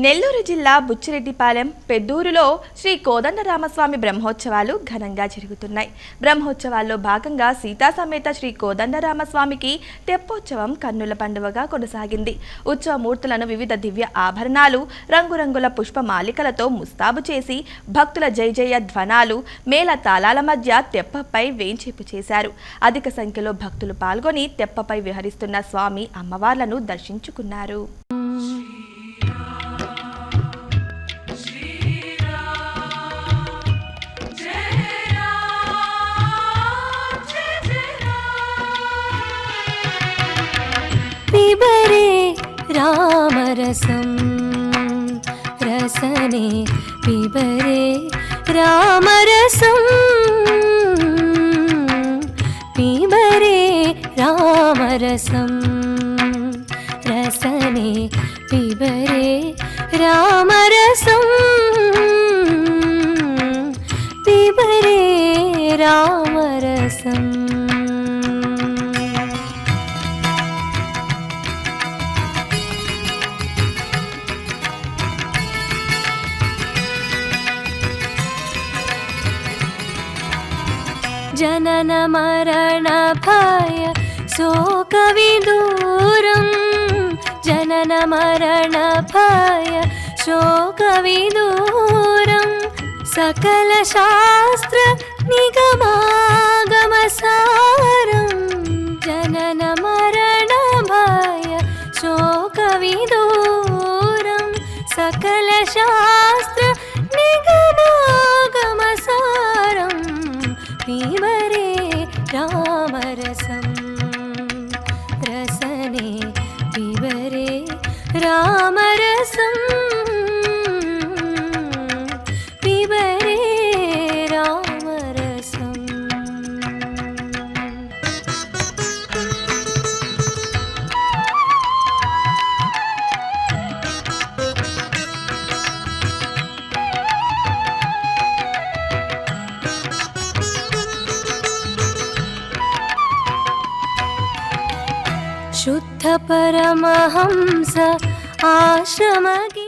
నెల్లూరు జిల్లా బుచ్చిరెడ్డిపాలెం పెద్దూరులో శ్రీ కోదండరామస్వామి బ్రహ్మోత్సవాలు ఘనంగా జరుగుతున్నాయి. బ్రహ్మోత్సవాల్లో భాగంగా సీతా సమేత శ్రీ కోదండరామస్వామికి తెప్పోత్సవం కన్నుల పండువగా కొనసాగింది. ఉత్సవమూర్తులను వివిధ దివ్య ఆభరణాలు, రంగురంగుల పుష్పమాలికలతో ముస్తాబు చేసి భక్తుల జయజయ ధ్వనాలు, మేళ తాళాల మధ్య తెప్పపై వేంచేపు చేశారు. అధిక సంఖ్యలో భక్తులు పాల్గొని తెప్పపై విహరిస్తున్న స్వామి అమ్మవార్లను దర్శించుకున్నారు. पिबरे रामरसं रसने पिबरे रामरसं पिबरे रामरसं रसने पिबरे रामरसं पिबरे रामरसं जनन मरण भय शोकविदूरं जनन मरण भय शोकविदूरं सकल शास्त्र निगमागमसारं जनन मरण भय शोकविदूरं सकल शास्त्र निगमागमसारं पिबरे रामरसं रसने पिबरे रामरसं पिबरे रामरसं शुद्ध परमहंस आश्रमगे